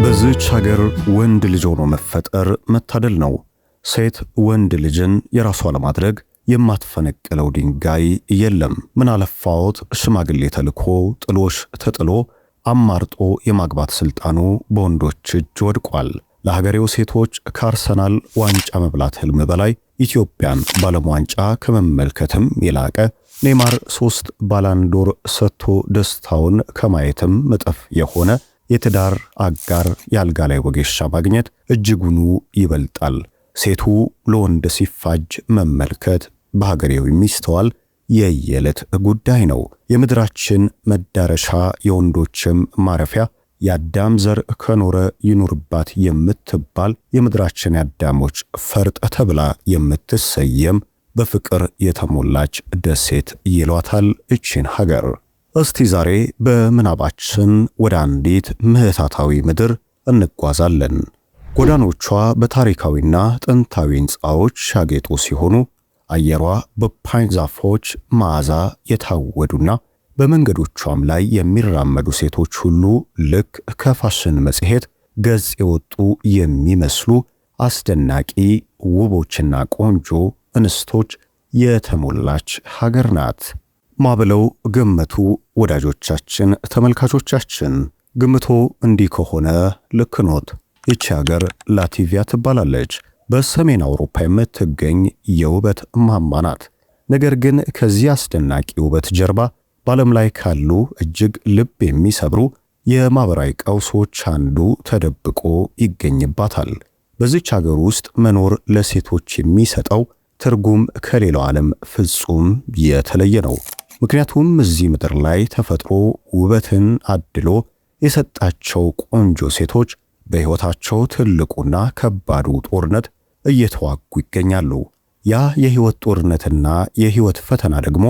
በዚች ሀገር ወንድ ልጅ ሆኖ መፈጠር መታደል ነው። ሴት ወንድ ልጅን የራሷ ለማድረግ የማትፈነቅለው ድንጋይ የለም። ምን አለፋዎት ሽማግሌ ተልኮ ጥሎሽ ተጥሎ አማርጦ የማግባት ስልጣኑ በወንዶች እጅ ወድቋል። ለሀገሬው ሴቶች ከአርሰናል ዋንጫ መብላት ህልም በላይ ኢትዮጵያን በዓለም ዋንጫ ከመመልከትም የላቀ ኔይማር 3 ባላንዶር ሰጥቶ ደስታውን ከማየትም እጥፍ የሆነ የትዳር አጋር ያልጋ ላይ ወጌሻ ማግኘት እጅጉኑ ይበልጣል። ሴቱ ለወንድ ሲፋጅ መመልከት በሀገሬው የሚስተዋል የየዕለት ጉዳይ ነው። የምድራችን መዳረሻ የወንዶችም ማረፊያ የአዳም ዘር ከኖረ ይኑርባት የምትባል የምድራችን የአዳሞች ፈርጥ ተብላ የምትሰየም በፍቅር የተሞላች ደሴት ይሏታል እቺን ሀገር። እስቲ ዛሬ በምናባችን ወደ አንዲት ምህታታዊ ምድር እንጓዛለን። ጎዳኖቿ በታሪካዊና ጥንታዊ ሕንፃዎች ያጌጡ ሲሆኑ አየሯ በፓይን ዛፎች መዓዛ የታወዱና በመንገዶቿም ላይ የሚራመዱ ሴቶች ሁሉ ልክ ከፋሽን መጽሔት ገጽ የወጡ የሚመስሉ አስደናቂ ውቦችና ቆንጆ እንስቶች የተሞላች ሀገር ናት። ማብለው ገመቱ ወዳጆቻችን፣ ተመልካቾቻችን፣ ግምቶ እንዲህ ከሆነ ልክ ኖት። ይቺ ሀገር ላቲቪያ ትባላለች። በሰሜን አውሮፓ የምትገኝ የውበት ማማ ናት። ነገር ግን ከዚህ አስደናቂ ውበት ጀርባ በዓለም ላይ ካሉ እጅግ ልብ የሚሰብሩ የማህበራዊ ቀውሶች አንዱ ተደብቆ ይገኝባታል። በዚች ሀገር ውስጥ መኖር ለሴቶች የሚሰጠው ትርጉም ከሌላው ዓለም ፍጹም የተለየ ነው። ምክንያቱም እዚህ ምድር ላይ ተፈጥሮ ውበትን አድሎ የሰጣቸው ቆንጆ ሴቶች በሕይወታቸው ትልቁና ከባዱ ጦርነት እየተዋጉ ይገኛሉ። ያ የሕይወት ጦርነትና የሕይወት ፈተና ደግሞ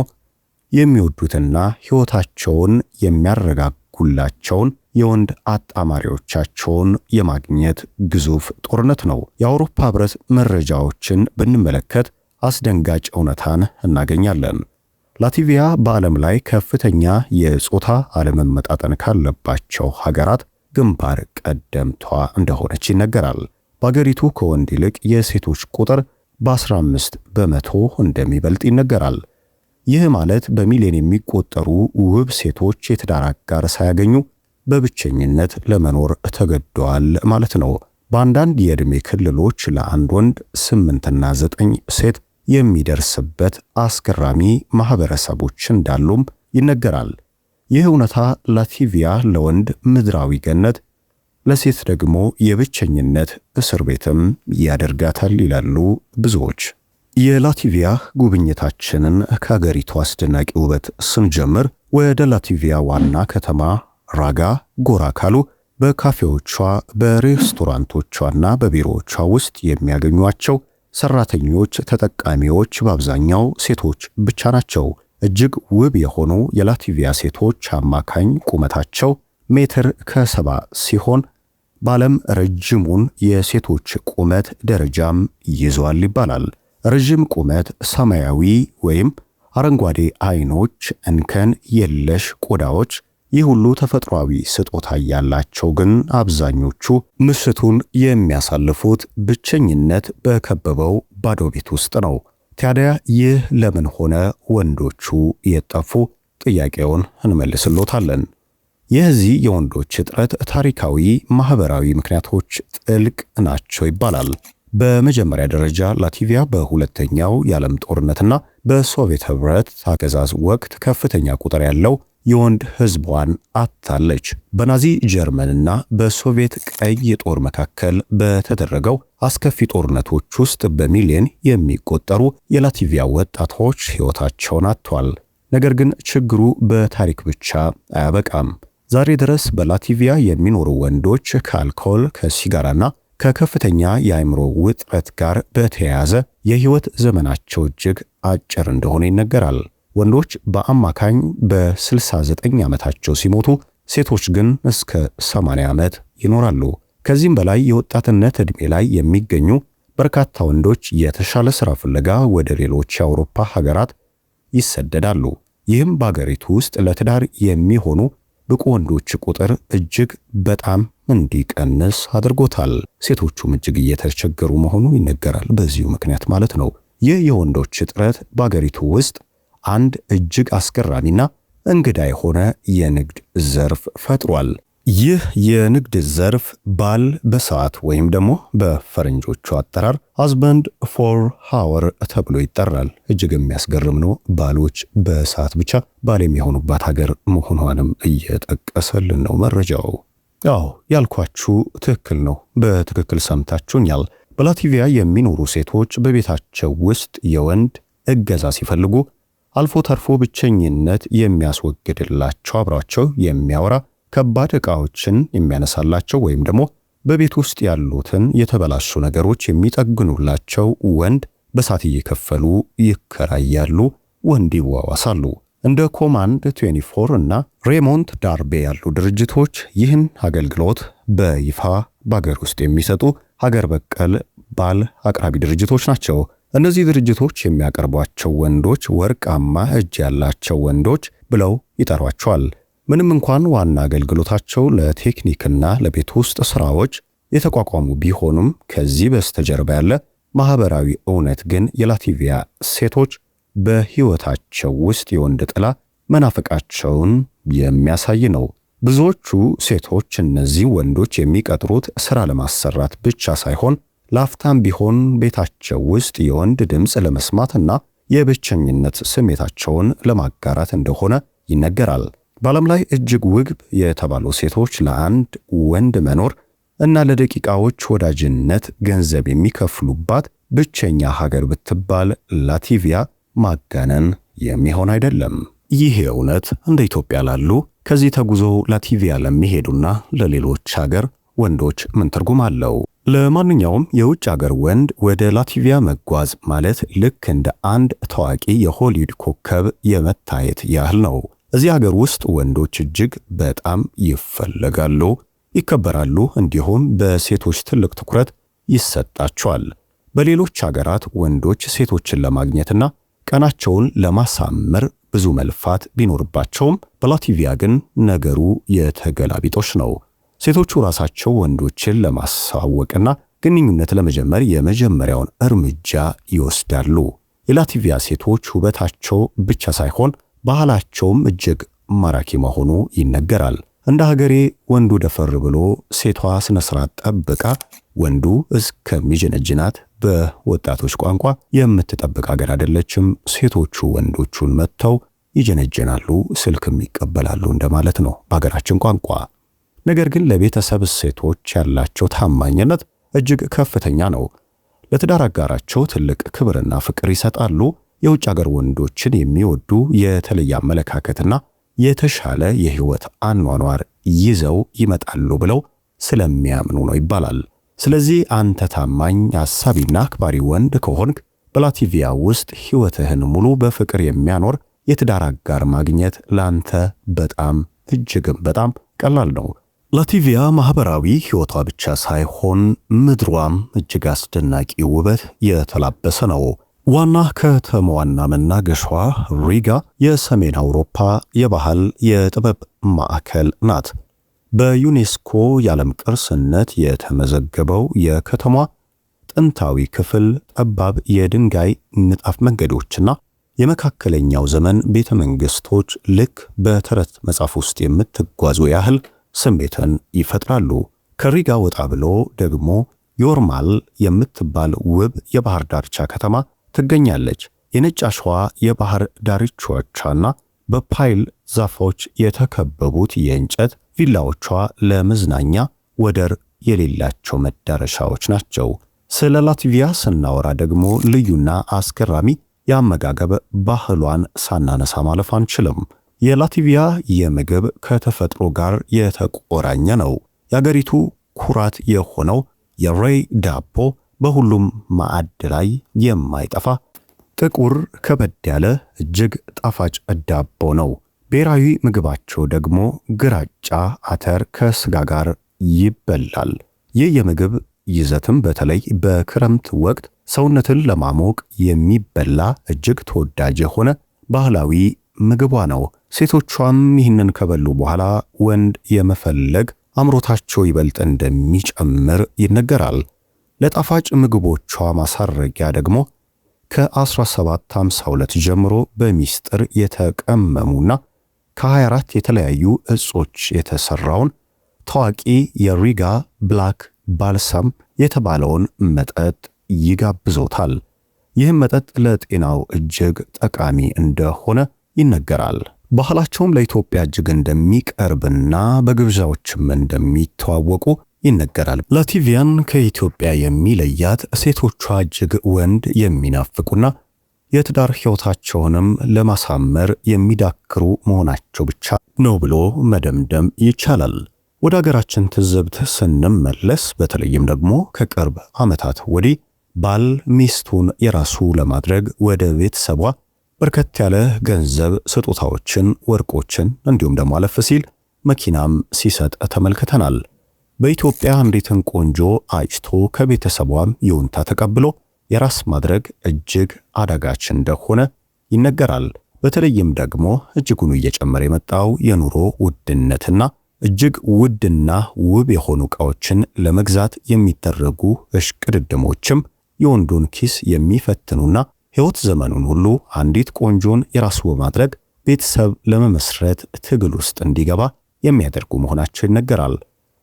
የሚወዱትና ሕይወታቸውን የሚያረጋጉላቸውን የወንድ አጣማሪዎቻቸውን የማግኘት ግዙፍ ጦርነት ነው። የአውሮፓ ሕብረት መረጃዎችን ብንመለከት አስደንጋጭ እውነታን እናገኛለን። ላቲቪያ በዓለም ላይ ከፍተኛ የጾታ አለመመጣጠን ካለባቸው ሀገራት ግንባር ቀደምቷ እንደሆነች ይነገራል። በአገሪቱ ከወንድ ይልቅ የሴቶች ቁጥር በ15 በመቶ እንደሚበልጥ ይነገራል። ይህ ማለት በሚሊዮን የሚቆጠሩ ውብ ሴቶች የትዳር አጋር ሳያገኙ በብቸኝነት ለመኖር ተገደዋል ማለት ነው። በአንዳንድ የዕድሜ ክልሎች ለአንድ ወንድ 8 እና 9 ሴት የሚደርስበት አስገራሚ ማህበረሰቦች እንዳሉም ይነገራል። ይህ እውነታ ላቲቪያ ለወንድ ምድራዊ ገነት፣ ለሴት ደግሞ የብቸኝነት እስር ቤትም ያደርጋታል ይላሉ ብዙዎች። የላቲቪያ ጉብኝታችንን ከሀገሪቱ አስደናቂ ውበት ስንጀምር ወደ ላቲቪያ ዋና ከተማ ራጋ ጎራ ካሉ በካፌዎቿ በሬስቶራንቶቿና በቢሮዎቿ ውስጥ የሚያገኟቸው ሰራተኞች ተጠቃሚዎች በአብዛኛው ሴቶች ብቻ ናቸው። እጅግ ውብ የሆኑ የላቲቪያ ሴቶች አማካኝ ቁመታቸው ሜትር ከ70 ሲሆን በዓለም ረጅሙን የሴቶች ቁመት ደረጃም ይዟል ይባላል። ረጅም ቁመት፣ ሰማያዊ ወይም አረንጓዴ አይኖች፣ እንከን የለሽ ቆዳዎች፣ ይህ ሁሉ ተፈጥሯዊ ስጦታ ያላቸው ግን አብዛኞቹ ምሽቱን የሚያሳልፉት ብቸኝነት በከበበው ባዶ ቤት ውስጥ ነው። ታዲያ ይህ ለምን ሆነ? ወንዶቹ የጠፉ? ጥያቄውን እንመልስሎታለን። የዚህ የወንዶች እጥረት ታሪካዊ፣ ማህበራዊ ምክንያቶች ጥልቅ ናቸው ይባላል። በመጀመሪያ ደረጃ ላቲቪያ በሁለተኛው የዓለም ጦርነትና በሶቪየት ህብረት አገዛዝ ወቅት ከፍተኛ ቁጥር ያለው የወንድ ህዝቧን አጥታለች። በናዚ ጀርመንና በሶቪየት ቀይ ጦር መካከል በተደረገው አስከፊ ጦርነቶች ውስጥ በሚሊዮን የሚቆጠሩ የላቲቪያ ወጣቶች ሕይወታቸውን አጥተዋል። ነገር ግን ችግሩ በታሪክ ብቻ አያበቃም። ዛሬ ድረስ በላቲቪያ የሚኖሩ ወንዶች ከአልኮል፣ ከሲጋራና ከከፍተኛ የአእምሮ ውጥረት ጋር በተያያዘ የህይወት ዘመናቸው እጅግ አጭር እንደሆነ ይነገራል። ወንዶች በአማካኝ በ69 ዓመታቸው ሲሞቱ፣ ሴቶች ግን እስከ 80 ዓመት ይኖራሉ። ከዚህም በላይ የወጣትነት ዕድሜ ላይ የሚገኙ በርካታ ወንዶች የተሻለ ሥራ ፍለጋ ወደ ሌሎች የአውሮፓ ሀገራት ይሰደዳሉ። ይህም በአገሪቱ ውስጥ ለትዳር የሚሆኑ ብቁ ወንዶች ቁጥር እጅግ በጣም እንዲቀንስ አድርጎታል። ሴቶቹም እጅግ እየተቸገሩ መሆኑ ይነገራል። በዚሁ ምክንያት ማለት ነው። ይህ የወንዶች እጥረት በአገሪቱ ውስጥ አንድ እጅግ አስገራሚና እንግዳ የሆነ የንግድ ዘርፍ ፈጥሯል። ይህ የንግድ ዘርፍ ባል በሰዓት ወይም ደግሞ በፈረንጆቹ አጠራር husband for hour ተብሎ ይጠራል። እጅግ የሚያስገርም ነው። ባሎች በሰዓት ብቻ ባል የሚሆኑባት ሀገር መሆኗንም እየጠቀሰልን ነው መረጃው። አዎ ያልኳችሁ ትክክል ነው። በትክክል ሰምታችሁኛል። በላቲቪያ የሚኖሩ ሴቶች በቤታቸው ውስጥ የወንድ እገዛ ሲፈልጉ አልፎ ተርፎ ብቸኝነት የሚያስወግድላቸው አብሯቸው የሚያወራ ከባድ ዕቃዎችን የሚያነሳላቸው ወይም ደግሞ በቤት ውስጥ ያሉትን የተበላሹ ነገሮች የሚጠግኑላቸው ወንድ በሰዓት እየከፈሉ ይከራያሉ፣ ወንድ ይዋዋሳሉ። እንደ ኮማንድ 24 እና ሬሞንት ዳርቤ ያሉ ድርጅቶች ይህን አገልግሎት በይፋ በአገር ውስጥ የሚሰጡ ሀገር በቀል ባል አቅራቢ ድርጅቶች ናቸው። እነዚህ ድርጅቶች የሚያቀርቧቸው ወንዶች ወርቃማ እጅ ያላቸው ወንዶች ብለው ይጠሯቸዋል። ምንም እንኳን ዋና አገልግሎታቸው ለቴክኒክና ለቤት ውስጥ ስራዎች የተቋቋሙ ቢሆኑም ከዚህ በስተጀርባ ያለ ማህበራዊ እውነት ግን የላቲቪያ ሴቶች በህይወታቸው ውስጥ የወንድ ጥላ መናፈቃቸውን የሚያሳይ ነው። ብዙዎቹ ሴቶች እነዚህ ወንዶች የሚቀጥሩት ስራ ለማሰራት ብቻ ሳይሆን ላፍታም ቢሆን ቤታቸው ውስጥ የወንድ ድምፅ ለመስማትና የብቸኝነት ስሜታቸውን ለማጋራት እንደሆነ ይነገራል። በዓለም ላይ እጅግ ውብ የተባሉ ሴቶች ለአንድ ወንድ መኖር እና ለደቂቃዎች ወዳጅነት ገንዘብ የሚከፍሉባት ብቸኛ ሀገር ብትባል ላቲቪያ ማጋነን የሚሆን አይደለም። ይህ እውነት እንደ ኢትዮጵያ ላሉ ከዚህ ተጉዞ ላቲቪያ ለሚሄዱና ለሌሎች ሀገር ወንዶች ምን ትርጉም አለው? ለማንኛውም የውጭ ሀገር ወንድ ወደ ላቲቪያ መጓዝ ማለት ልክ እንደ አንድ ታዋቂ የሆሊውድ ኮከብ የመታየት ያህል ነው። እዚህ ሀገር ውስጥ ወንዶች እጅግ በጣም ይፈለጋሉ፣ ይከበራሉ፣ እንዲሁም በሴቶች ትልቅ ትኩረት ይሰጣቸዋል። በሌሎች ሀገራት ወንዶች ሴቶችን ለማግኘትና ቀናቸውን ለማሳመር ብዙ መልፋት ቢኖርባቸውም በላቲቪያ ግን ነገሩ የተገላቢጦሽ ነው። ሴቶቹ ራሳቸው ወንዶችን ለማሳወቅና ግንኙነት ለመጀመር የመጀመሪያውን እርምጃ ይወስዳሉ። የላቲቪያ ሴቶች ውበታቸው ብቻ ሳይሆን ባህላቸውም እጅግ ማራኪ መሆኑ ይነገራል። እንደ ሀገሬ ወንዱ ደፈር ብሎ ሴቷ ስነ ስርዓት ጠብቃ ወንዱ እስከሚጀነጅናት በወጣቶች ቋንቋ የምትጠብቅ ሀገር አይደለችም። ሴቶቹ ወንዶቹን መጥተው ይጀነጀናሉ፣ ስልክም ይቀበላሉ እንደማለት ነው በሀገራችን ቋንቋ። ነገር ግን ለቤተሰብ ሴቶች ያላቸው ታማኝነት እጅግ ከፍተኛ ነው። ለትዳር አጋራቸው ትልቅ ክብርና ፍቅር ይሰጣሉ። የውጭ ሀገር ወንዶችን የሚወዱ የተለየ አመለካከትና የተሻለ የህይወት አኗኗር ይዘው ይመጣሉ ብለው ስለሚያምኑ ነው ይባላል። ስለዚህ አንተ ታማኝ፣ አሳቢና አክባሪ ወንድ ከሆንክ በላቲቪያ ውስጥ ህይወትህን ሙሉ በፍቅር የሚያኖር የትዳር አጋር ማግኘት ላንተ በጣም እጅግም በጣም ቀላል ነው። ላቲቪያ ማህበራዊ ህይወቷ ብቻ ሳይሆን ምድሯም እጅግ አስደናቂ ውበት የተላበሰ ነው። ዋና ከተማዋና መናገሻዋ ሪጋ የሰሜን አውሮፓ የባህል የጥበብ ማዕከል ናት። በዩኔስኮ የዓለም ቅርስነት የተመዘገበው የከተማዋ ጥንታዊ ክፍል ጠባብ የድንጋይ ንጣፍ መንገዶችና የመካከለኛው ዘመን ቤተ መንግስቶች ልክ በተረት መጽሐፍ ውስጥ የምትጓዙ ያህል ስሜትን ይፈጥራሉ። ከሪጋ ወጣ ብሎ ደግሞ ዮርማል የምትባል ውብ የባህር ዳርቻ ከተማ ትገኛለች። የነጭ አሸዋ የባህር ዳርቻዎቿና በፓይል ዛፎች የተከበቡት የእንጨት ቪላዎቿ ለመዝናኛ ወደር የሌላቸው መዳረሻዎች ናቸው። ስለ ላቲቪያ ስናወራ ደግሞ ልዩና አስገራሚ የአመጋገብ ባህሏን ሳናነሳ ማለፍ አንችልም። የላቲቪያ የምግብ ከተፈጥሮ ጋር የተቆራኘ ነው። የአገሪቱ ኩራት የሆነው የሬይ ዳቦ በሁሉም ማዕድ ላይ የማይጠፋ ጥቁር ከበድ ያለ እጅግ ጣፋጭ ዳቦ ነው። ብሔራዊ ምግባቸው ደግሞ ግራጫ አተር ከስጋ ጋር ይበላል። ይህ የምግብ ይዘትም በተለይ በክረምት ወቅት ሰውነትን ለማሞቅ የሚበላ እጅግ ተወዳጅ የሆነ ባህላዊ ምግቧ ነው። ሴቶቿም ይህንን ከበሉ በኋላ ወንድ የመፈለግ አምሮታቸው ይበልጥ እንደሚጨምር ይነገራል። ለጣፋጭ ምግቦቿ ማሳረጊያ ደግሞ ከ1752 ጀምሮ በሚስጥር የተቀመሙና ከ24 የተለያዩ እጾች የተሰራውን ታዋቂ የሪጋ ብላክ ባልሳም የተባለውን መጠጥ ይጋብዞታል። ይህም መጠጥ ለጤናው እጅግ ጠቃሚ እንደሆነ ይነገራል። ባህላቸውም ለኢትዮጵያ እጅግ እንደሚቀርብና በግብዣዎችም እንደሚተዋወቁ ይነገራል። ላቲቪያን ከኢትዮጵያ የሚለያት ሴቶቿ እጅግ ወንድ የሚናፍቁና የትዳር ሕይወታቸውንም ለማሳመር የሚዳክሩ መሆናቸው ብቻ ነው ብሎ መደምደም ይቻላል። ወደ አገራችን ትዝብት ስንመለስ በተለይም ደግሞ ከቅርብ ዓመታት ወዲህ ባል ሚስቱን የራሱ ለማድረግ ወደ ቤተሰቧ በርከት ያለ ገንዘብ፣ ስጦታዎችን፣ ወርቆችን እንዲሁም ደግሞ አለፍ ሲል መኪናም ሲሰጥ ተመልክተናል። በኢትዮጵያ አንዲትን ቆንጆ አጭቶ ከቤተሰቧም ይሁንታ ተቀብሎ የራስ ማድረግ እጅግ አዳጋች እንደሆነ ይነገራል። በተለይም ደግሞ እጅጉን እየጨመረ የመጣው የኑሮ ውድነትና እጅግ ውድና ውብ የሆኑ ዕቃዎችን ለመግዛት የሚደረጉ እሽቅድድሞችም የወንዱን ኪስ የሚፈትኑና ሕይወት ዘመኑን ሁሉ አንዲት ቆንጆን የራሱ በማድረግ ቤተሰብ ለመመስረት ትግል ውስጥ እንዲገባ የሚያደርጉ መሆናቸው ይነገራል።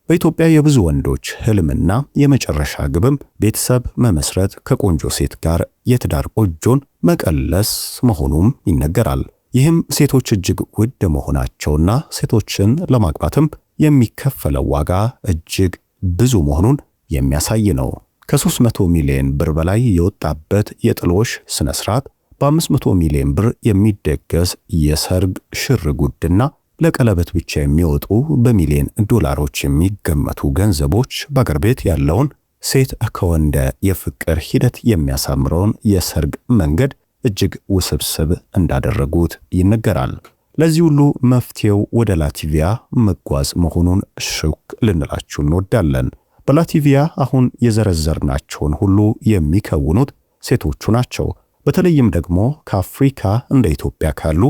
በኢትዮጵያ የብዙ ወንዶች ህልምና የመጨረሻ ግብም ቤተሰብ መመስረት፣ ከቆንጆ ሴት ጋር የትዳር ጎጆን መቀለስ መሆኑም ይነገራል። ይህም ሴቶች እጅግ ውድ መሆናቸውና ሴቶችን ለማግባትም የሚከፈለው ዋጋ እጅግ ብዙ መሆኑን የሚያሳይ ነው። ከ300 ሚሊዮን ብር በላይ የወጣበት የጥሎሽ ስነ ስርዓት፣ በ500 ሚሊዮን ብር የሚደገስ የሰርግ ሽርጉድና ለቀለበት ብቻ የሚወጡ በሚሊዮን ዶላሮች የሚገመቱ ገንዘቦች በአገር ቤት ያለውን ሴት ከወንድ የፍቅር ሂደት የሚያሳምረውን የሰርግ መንገድ እጅግ ውስብስብ እንዳደረጉት ይነገራል። ለዚህ ሁሉ መፍትሄው ወደ ላቲቪያ መጓዝ መሆኑን ሹክ ልንላችሁ እንወዳለን። በላቲቪያ አሁን የዘረዘርናቸውን ሁሉ የሚከውኑት ሴቶቹ ናቸው። በተለይም ደግሞ ከአፍሪካ እንደ ኢትዮጵያ ካሉ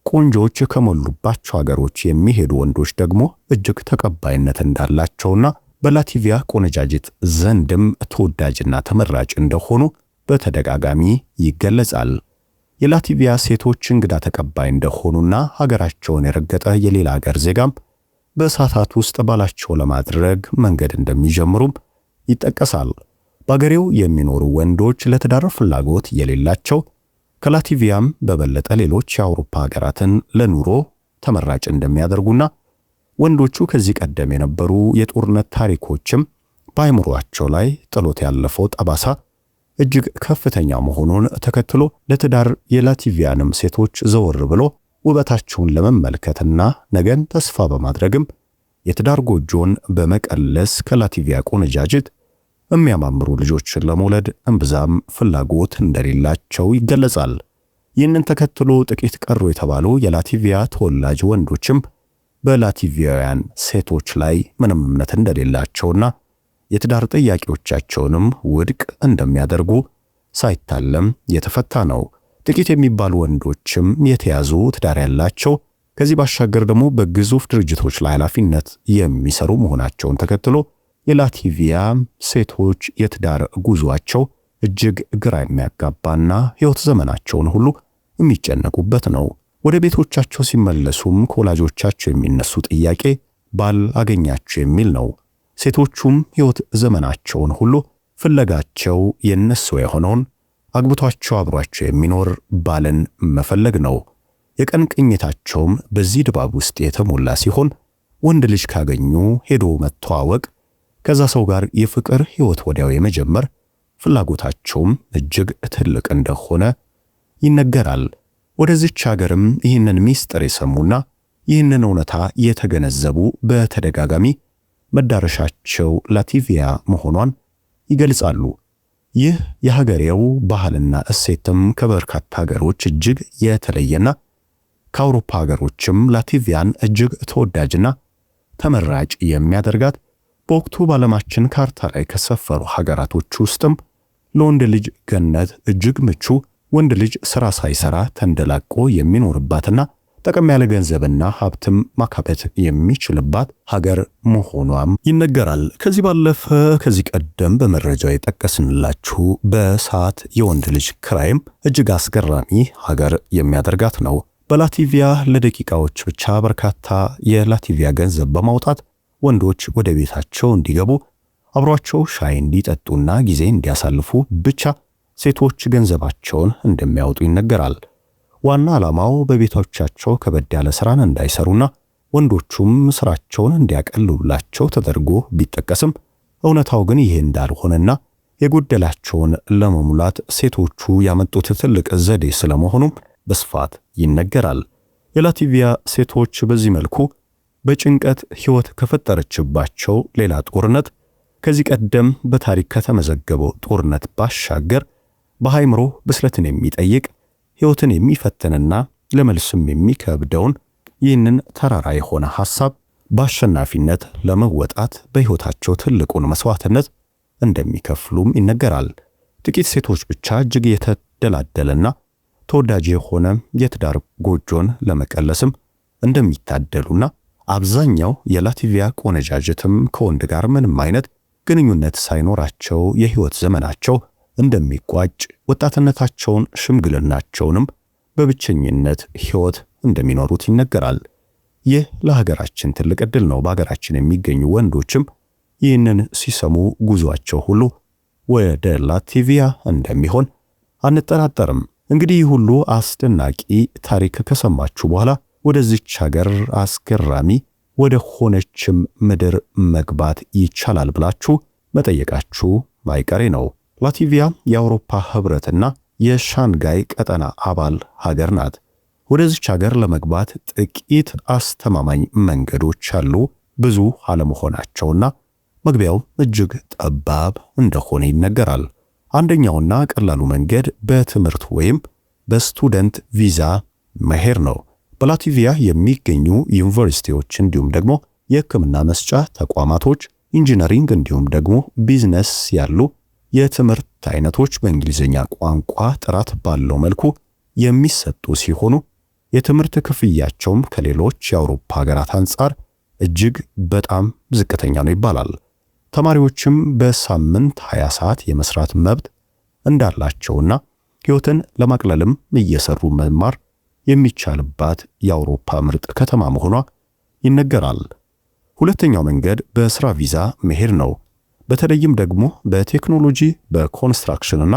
ቆንጆች ከሞሉባቸው ሀገሮች የሚሄዱ ወንዶች ደግሞ እጅግ ተቀባይነት እንዳላቸውና በላቲቪያ ቆነጃጅት ዘንድም ተወዳጅና ተመራጭ እንደሆኑ በተደጋጋሚ ይገለጻል። የላቲቪያ ሴቶች እንግዳ ተቀባይ እንደሆኑና ሀገራቸውን የረገጠ የሌላ ሀገር ዜጋም በሰዓታት ውስጥ ባላቸው ለማድረግ መንገድ እንደሚጀምሩም ይጠቀሳል። በአገሬው የሚኖሩ ወንዶች ለትዳር ፍላጎት የሌላቸው ከላቲቪያም በበለጠ ሌሎች የአውሮፓ ሀገራትን ለኑሮ ተመራጭ እንደሚያደርጉና ወንዶቹ ከዚህ ቀደም የነበሩ የጦርነት ታሪኮችም በአይምሮአቸው ላይ ጥሎት ያለፈው ጠባሳ እጅግ ከፍተኛ መሆኑን ተከትሎ ለትዳር የላቲቪያንም ሴቶች ዘወር ብሎ ውበታቸውን ለመመልከትና ነገን ተስፋ በማድረግም የትዳር ጎጆን በመቀለስ ከላቲቪያ ቆነጃጅት የሚያማምሩ ልጆችን ለመውለድ እምብዛም ፍላጎት እንደሌላቸው ይገለጻል። ይህንን ተከትሎ ጥቂት ቀሩ የተባሉ የላቲቪያ ተወላጅ ወንዶችም በላቲቪያውያን ሴቶች ላይ ምንም እምነት እንደሌላቸውና የትዳር ጥያቄዎቻቸውንም ውድቅ እንደሚያደርጉ ሳይታለም የተፈታ ነው። ጥቂት የሚባሉ ወንዶችም የተያዙ ትዳር ያላቸው፣ ከዚህ ባሻገር ደግሞ በግዙፍ ድርጅቶች ላይ ኃላፊነት የሚሰሩ መሆናቸውን ተከትሎ የላቲቪያ ሴቶች የትዳር ጉዟቸው እጅግ ግራ የሚያጋባና ሕይወት ዘመናቸውን ሁሉ የሚጨነቁበት ነው። ወደ ቤቶቻቸው ሲመለሱም ከወላጆቻቸው የሚነሱ ጥያቄ ባል አገኛቸው የሚል ነው። ሴቶቹም ሕይወት ዘመናቸውን ሁሉ ፍለጋቸው የነሱ የሆነውን አግብቷቸው አብሯቸው የሚኖር ባልን መፈለግ ነው። የቀን ቅኝታቸውም በዚህ ድባብ ውስጥ የተሞላ ሲሆን ወንድ ልጅ ካገኙ ሄዶ መተዋወቅ፣ ከዛ ሰው ጋር የፍቅር ሕይወት ወዲያው የመጀመር ፍላጎታቸውም እጅግ ትልቅ እንደሆነ ይነገራል። ወደዚች ሀገርም ይህንን ሚስጥር የሰሙና ይህንን እውነታ የተገነዘቡ በተደጋጋሚ መዳረሻቸው ላቲቪያ መሆኗን ይገልጻሉ። ይህ የሀገሬው ባህልና እሴትም ከበርካታ ሀገሮች እጅግ የተለየና ከአውሮፓ ሀገሮችም ላቲቪያን እጅግ ተወዳጅና ተመራጭ የሚያደርጋት በወቅቱ በዓለማችን ካርታ ላይ ከሰፈሩ ሀገራቶች ውስጥም ለወንድ ልጅ ገነት እጅግ ምቹ ወንድ ልጅ ሥራ ሳይሰራ ተንደላቆ የሚኖርባትና ጠቀም ያለ ገንዘብና ሀብትም ማካበት የሚችልባት ሀገር መሆኗም ይነገራል። ከዚህ ባለፈ ከዚህ ቀደም በመረጃ የጠቀስንላችሁ በሰዓት የወንድ ልጅ ክራይም እጅግ አስገራሚ ሀገር የሚያደርጋት ነው። በላቲቪያ ለደቂቃዎች ብቻ በርካታ የላቲቪያ ገንዘብ በማውጣት ወንዶች ወደ ቤታቸው እንዲገቡ አብሯቸው ሻይ እንዲጠጡና ጊዜ እንዲያሳልፉ ብቻ ሴቶች ገንዘባቸውን እንደሚያወጡ ይነገራል። ዋና ዓላማው በቤቶቻቸው ከበድ ያለ ሥራን እንዳይሰሩና ወንዶቹም ሥራቸውን እንዲያቀልሉላቸው ተደርጎ ቢጠቀስም እውነታው ግን ይሄ እንዳልሆነና የጎደላቸውን ለመሙላት ሴቶቹ ያመጡት ትልቅ ዘዴ ስለመሆኑም በስፋት ይነገራል። የላቲቪያ ሴቶች በዚህ መልኩ በጭንቀት ሕይወት ከፈጠረችባቸው ሌላ ጦርነት ከዚህ ቀደም በታሪክ ከተመዘገበው ጦርነት ባሻገር በአእምሮ ብስለትን የሚጠይቅ ሕይወትን የሚፈትንና ለመልስም የሚከብደውን ይህንን ተራራ የሆነ ሐሳብ በአሸናፊነት ለመወጣት በሕይወታቸው ትልቁን መስዋዕትነት እንደሚከፍሉም ይነገራል። ጥቂት ሴቶች ብቻ እጅግ የተደላደለና ተወዳጅ የሆነ የትዳር ጎጆን ለመቀለስም እንደሚታደሉና አብዛኛው የላቲቪያ ቆነጃጅትም ከወንድ ጋር ምንም አይነት ግንኙነት ሳይኖራቸው የሕይወት ዘመናቸው እንደሚቋጭ ወጣትነታቸውን ሽምግልናቸውንም በብቸኝነት ሕይወት እንደሚኖሩት ይነገራል። ይህ ለሀገራችን ትልቅ ዕድል ነው። በሀገራችን የሚገኙ ወንዶችም ይህንን ሲሰሙ ጉዟቸው ሁሉ ወደ ላቲቪያ እንደሚሆን አንጠራጠርም። እንግዲህ ሁሉ አስደናቂ ታሪክ ከሰማችሁ በኋላ ወደዚች ሀገር አስገራሚ ወደ ሆነችም ምድር መግባት ይቻላል ብላችሁ መጠየቃችሁ አይቀሬ ነው። ላቲቪያ የአውሮፓ ህብረትና የሻንጋይ ቀጠና አባል ሀገር ናት። ወደዚች ሀገር ለመግባት ጥቂት አስተማማኝ መንገዶች አሉ። ብዙ አለመሆናቸውና መግቢያው እጅግ ጠባብ እንደሆነ ይነገራል። አንደኛውና ቀላሉ መንገድ በትምህርት ወይም በስቱደንት ቪዛ መሄድ ነው። በላቲቪያ የሚገኙ ዩኒቨርሲቲዎች እንዲሁም ደግሞ የሕክምና መስጫ ተቋማቶች፣ ኢንጂነሪንግ እንዲሁም ደግሞ ቢዝነስ ያሉ የትምህርት አይነቶች በእንግሊዝኛ ቋንቋ ጥራት ባለው መልኩ የሚሰጡ ሲሆኑ የትምህርት ክፍያቸውም ከሌሎች የአውሮፓ ሀገራት አንጻር እጅግ በጣም ዝቅተኛ ነው ይባላል። ተማሪዎችም በሳምንት 20 ሰዓት የመስራት መብት እንዳላቸውና ሕይወትን ለማቅለልም እየሰሩ መማር የሚቻልባት የአውሮፓ ምርጥ ከተማ መሆኗ ይነገራል። ሁለተኛው መንገድ በስራ ቪዛ መሄድ ነው። በተለይም ደግሞ በቴክኖሎጂ በኮንስትራክሽንና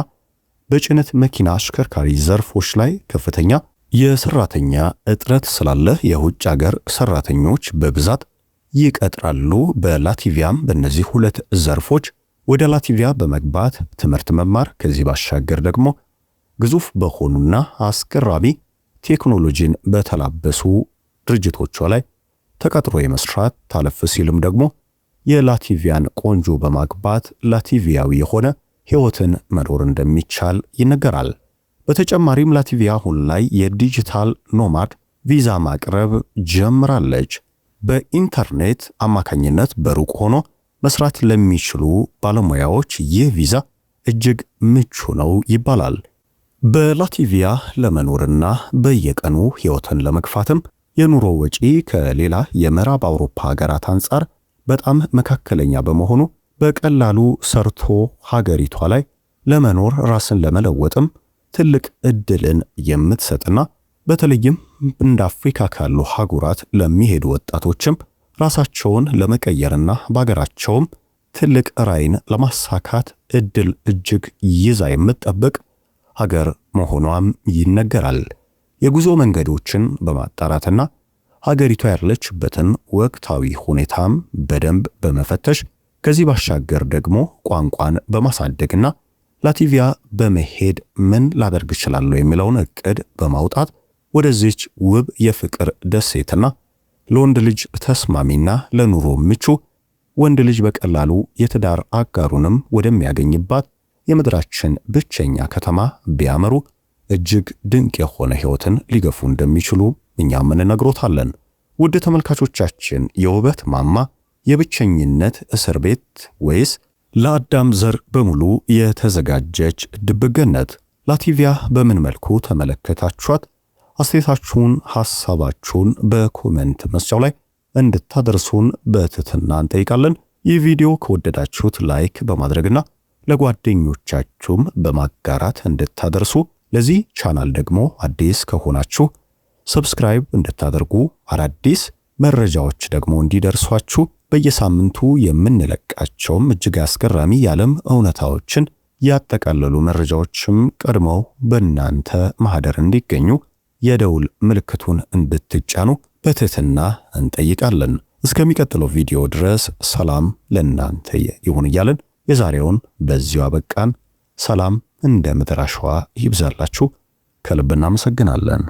በጭነት መኪና አሽከርካሪ ዘርፎች ላይ ከፍተኛ የሰራተኛ እጥረት ስላለ የውጭ ሀገር ሰራተኞች በብዛት ይቀጥራሉ። በላቲቪያም በእነዚህ ሁለት ዘርፎች ወደ ላቲቪያ በመግባት ትምህርት መማር፣ ከዚህ ባሻገር ደግሞ ግዙፍ በሆኑና አስገራሚ ቴክኖሎጂን በተላበሱ ድርጅቶቿ ላይ ተቀጥሮ የመስራት ታለፍ ሲልም ደግሞ የላቲቪያን ቆንጆ በማግባት ላቲቪያዊ የሆነ ሕይወትን መኖር እንደሚቻል ይነገራል። በተጨማሪም ላቲቪያ አሁን ላይ የዲጂታል ኖማድ ቪዛ ማቅረብ ጀምራለች። በኢንተርኔት አማካኝነት በሩቅ ሆኖ መስራት ለሚችሉ ባለሙያዎች ይህ ቪዛ እጅግ ምቹ ነው ይባላል። በላቲቪያ ለመኖርና በየቀኑ ሕይወትን ለመግፋትም የኑሮ ወጪ ከሌላ የምዕራብ አውሮፓ ሀገራት አንጻር በጣም መካከለኛ በመሆኑ በቀላሉ ሰርቶ ሀገሪቷ ላይ ለመኖር ራስን ለመለወጥም ትልቅ ዕድልን የምትሰጥና በተለይም እንደ አፍሪካ ካሉ ሀገራት ለሚሄዱ ወጣቶችም ራሳቸውን ለመቀየርና በሀገራቸውም ትልቅ ራዕይን ለማሳካት ዕድል እጅግ ይዛ የምትጠብቅ ሀገር መሆኗም ይነገራል። የጉዞ መንገዶችን በማጣራትና ሀገሪቷ ያለችበትን ወቅታዊ ሁኔታም በደንብ በመፈተሽ ከዚህ ባሻገር ደግሞ ቋንቋን በማሳደግና ላቲቪያ በመሄድ ምን ላደርግ እችላለሁ የሚለውን ዕቅድ በማውጣት ወደዚች ውብ የፍቅር ደሴትና ለወንድ ልጅ ተስማሚና ለኑሮ ምቹ ወንድ ልጅ በቀላሉ የትዳር አጋሩንም ወደሚያገኝባት የምድራችን ብቸኛ ከተማ ቢያመሩ እጅግ ድንቅ የሆነ ሕይወትን ሊገፉ እንደሚችሉ እኛም እንነግሮታለን። ውድ ተመልካቾቻችን የውበት ማማ የብቸኝነት እስር ቤት ወይስ ለአዳም ዘር በሙሉ የተዘጋጀች ድብቅ ገነት? ላቲቪያ በምን መልኩ ተመለከታችኋት? አስተያየታችሁን፣ ሐሳባችሁን በኮሜንት መስጫው ላይ እንድታደርሱን በትህትና እንጠይቃለን። ይህ ቪዲዮ ከወደዳችሁት ላይክ በማድረግና ለጓደኞቻችሁም በማጋራት እንድታደርሱ፣ ለዚህ ቻናል ደግሞ አዲስ ከሆናችሁ ሰብስክራይብ እንድታደርጉ፣ አዳዲስ መረጃዎች ደግሞ እንዲደርሷችሁ በየሳምንቱ የምንለቃቸውም እጅግ አስገራሚ የዓለም እውነታዎችን ያጠቃለሉ መረጃዎችም ቀድመው በእናንተ ማህደር እንዲገኙ የደውል ምልክቱን እንድትጫኑ በትህትና እንጠይቃለን። እስከሚቀጥለው ቪዲዮ ድረስ ሰላም ለእናንተ ይሁን እያለን የዛሬውን በዚሁ አበቃን። ሰላም እንደ ምድር አሸዋ ይብዛላችሁ። ከልብ እናመሰግናለን።